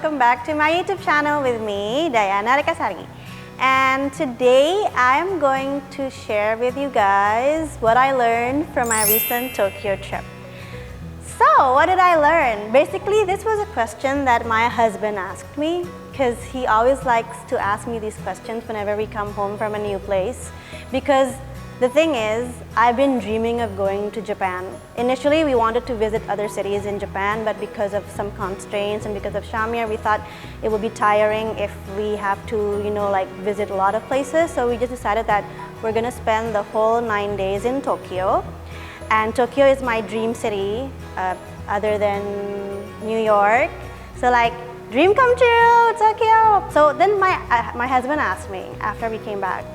welcome back to my YouTube channel with me, Diana Rikasari. And today I'm going to share with you guys what I learned from my recent Tokyo trip. So, what did I learn? Basically, this was a question that my husband asked me because he always likes to ask me these questions whenever we come home from a new place. Because the thing is, I've been dreaming of going to Japan. Initially, we wanted to visit other cities in Japan, but because of some constraints and because of Shamir, we thought it would be tiring if we have to, visit a lot of places. So we just decided that we're gonna spend the whole 9 days in Tokyo. And Tokyo is my dream city, other than New York. So dream come true, Tokyo! So then my husband asked me after we came back,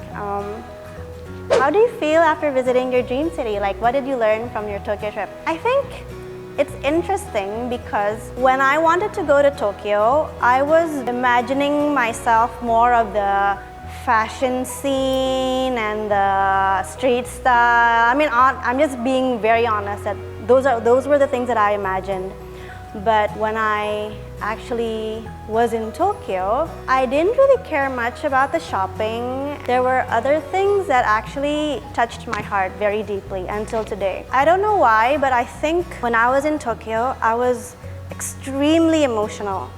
how do you feel after visiting your dream city? What did you learn from your Tokyo trip? I think it's interesting because when I wanted to go to Tokyo, I was imagining myself more of the fashion scene and the street style. I mean, I'm just being very honest that those were the things that I imagined. But when I actually was in Tokyo, I didn't really care much about the shopping. There were other things that actually touched my heart very deeply until today. I don't know why, but I think when I was in Tokyo, I was extremely emotional.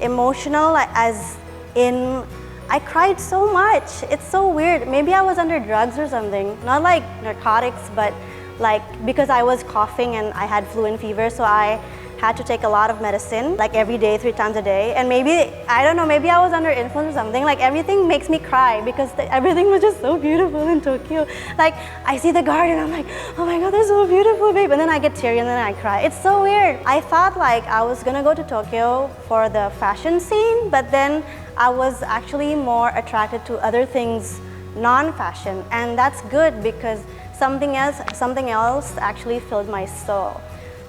Emotional as in, I cried so much. It's so weird. Maybe I was under drugs or something. Not like narcotics, but because I was coughing and I had flu and fever, so I had to take a lot of medicine, every day, 3 times a day. And maybe, I don't know, maybe I was under influence or something. Everything makes me cry because everything was just so beautiful in Tokyo. I see the garden, I'm like, oh my God, they're so beautiful, babe. And then I get teary and then I cry. It's so weird. I thought I was gonna go to Tokyo for the fashion scene, but then I was actually more attracted to other things, non-fashion. And that's good because something else actually filled my soul.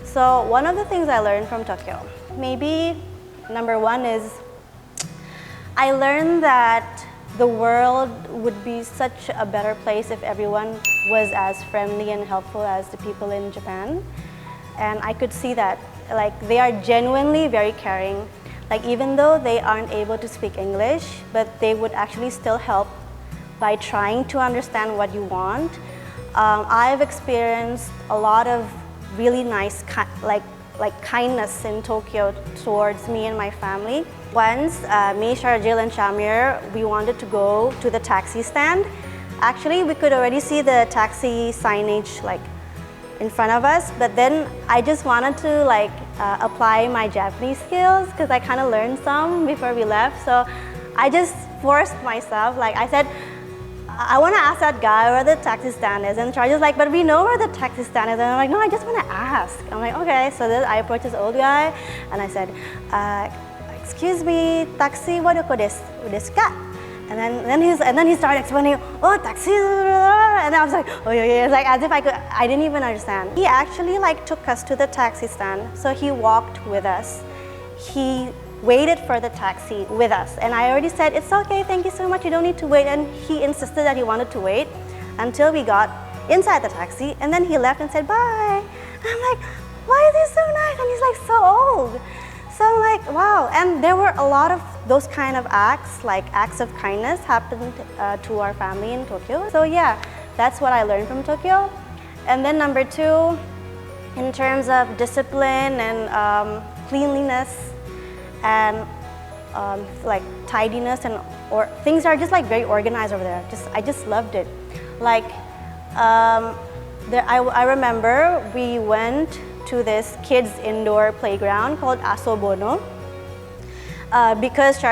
So one of the things I learned from Tokyo, maybe number one is, I learned that the world would be such a better place if everyone was as friendly and helpful as the people in Japan. And I could see that, they are genuinely very caring. Even though they aren't able to speak English, but they would actually still help by trying to understand what you want. I've experienced a lot of really nice kindness in Tokyo towards me and my family. Once, me, Sharjil, and Shamir, we wanted to go to the taxi stand. Actually, we could already see the taxi signage in front of us, but then I just wanted to apply my Japanese skills because I kind of learned some before we left. So I just forced myself. I said, I want to ask that guy where the taxi stand is, and Charles is like, but we know where the taxi stand is. And I'm like, no, I just want to ask. I'm like, okay. So then I approached this old guy, and I said, excuse me, taxi wa doko desu ka? And then he started explaining, oh, taxi, and I was like, oh yeah, as if I didn't even understand. He actually took us to the taxi stand, so he walked with us. He waited for the taxi with us. And I already said, it's okay, thank you so much, you don't need to wait. And he insisted that he wanted to wait until we got inside the taxi. And then he left and said, bye. And I'm like, why is he so nice? And he's so old. So I'm like, wow. And there were a lot of those kind of acts, acts of kindness happened to our family in Tokyo. So yeah, that's what I learned from Tokyo. And then number 2, in terms of discipline and cleanliness, and tidiness, or things are just very organized over there. I just loved it. I remember we went to this kids indoor playground called Asobono because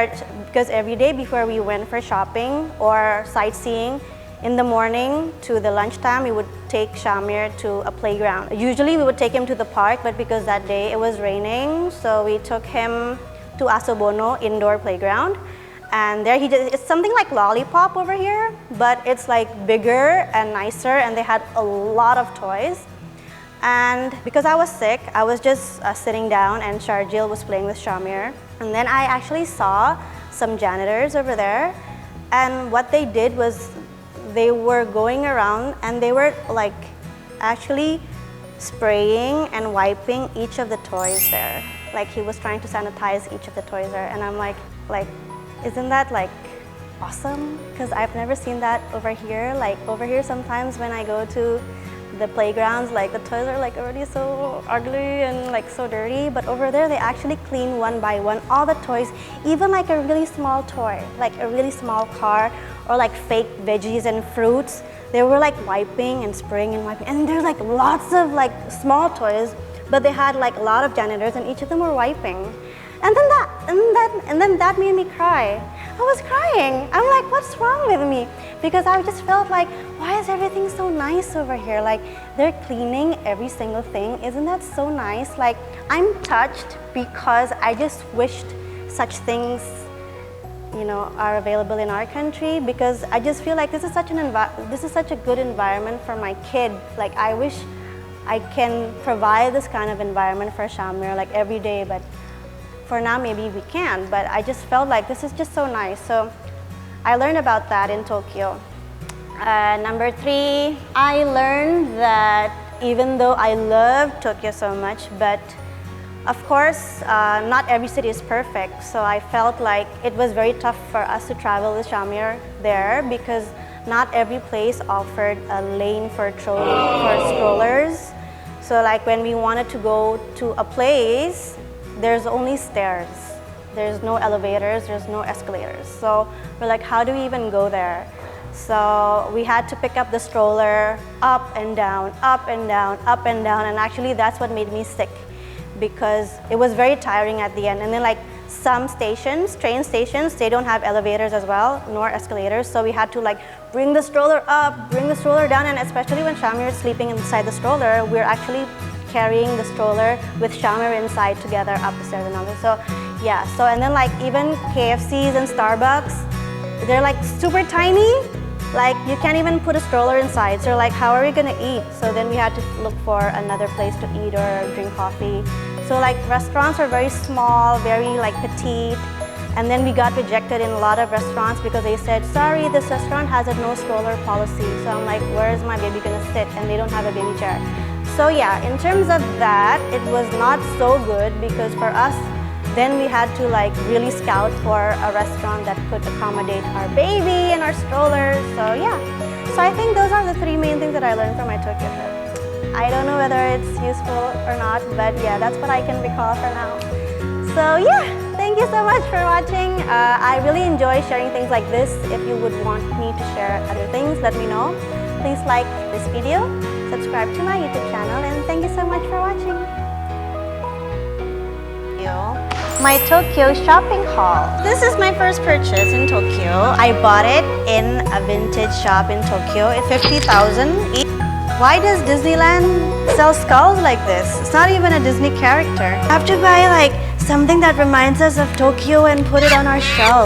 every day before we went for shopping or sightseeing, in the morning to the lunchtime, we would take Shamir to a playground. Usually we would take him to the park, but because that day it was raining, so we took him to Asobono indoor playground. And there it's something like Lollipop over here, but it's bigger and nicer, and they had a lot of toys. And because I was sick, I was just sitting down, and Sharjil was playing with Shamir. And then I actually saw some janitors over there, and what they did was they were going around and they were actually spraying and wiping each of the toys there. like he was trying to sanitize each of the toys there, and I'm like, isn't that like awesome? Because I've never seen that over here. Like over here, sometimes when I go to the playgrounds, like the toys are like already so ugly and like so dirty, but over there they actually clean one by one all the toys, even like a really small toy, like a really small car or like fake veggies and fruits. They were like wiping and spraying and wiping, and there's like lots of like small toys, but they had like a lot of janitors and each of them were wiping. And then that made me cry. I was crying. I'm like, what's wrong with me? Because I just felt like, why is everything so nice over here? Like, they're cleaning every single thing. Isn't that so nice? Like, I'm touched because I just wished such things, you know, are available in our country, because I just feel like this is such a good environment for my kid. Like, I wish I can provide this kind of environment for Shamir like every day, but for now, maybe we can, but I just felt like this is just so nice. So I learned about that in Tokyo. Number 3, I learned that even though I love Tokyo so much, but of course, not every city is perfect. So I felt like it was very tough for us to travel with Shamir there, because not every place offered a lane for strollers. So like when we wanted to go to a place, there's only stairs. There's no elevators, there's no escalators. So we're like, how do we even go there? So we had to pick up the stroller up and down, up and down, up and down. And actually that's what made me sick, because it was very tiring at the end. And then like some stations, train stations, they don't have elevators as well, nor escalators. So we had to like bring the stroller up, bring the stroller down. And especially when Shamir is sleeping inside the stroller, we're actually carrying the stroller with Shamir inside together up the stairs and all that. So yeah, so and then like even KFCs and Starbucks, they're like super tiny. Like you can't even put a stroller inside. So like, how are we gonna eat? So then we had to look for another place to eat or drink coffee. So like restaurants are very small, very like petite. And then we got rejected in a lot of restaurants because they said, sorry, this restaurant has a no stroller policy. So I'm like, where is my baby gonna sit? And they don't have a baby chair. So yeah, in terms of that, it was not so good, because for us, then we had to like really scout for a restaurant that could accommodate our baby and our strollers. So yeah, so I think those are the 3 main things that I learned from my Tokyo trip. I don't know whether it's useful or not, but yeah, that's what I can recall for now. So yeah, thank you so much for watching. I really enjoy sharing things like this. If you would want me to share other things, let me know. Please like this video, subscribe to my YouTube channel, and thank you so much for watching. My Tokyo shopping haul. This is my first purchase in Tokyo. I bought it in a vintage shop in Tokyo. It's 50,000 each. Why does Disneyland sell skulls like this? It's not even a Disney character. I have to buy like something that reminds us of Tokyo and put it on our shelf.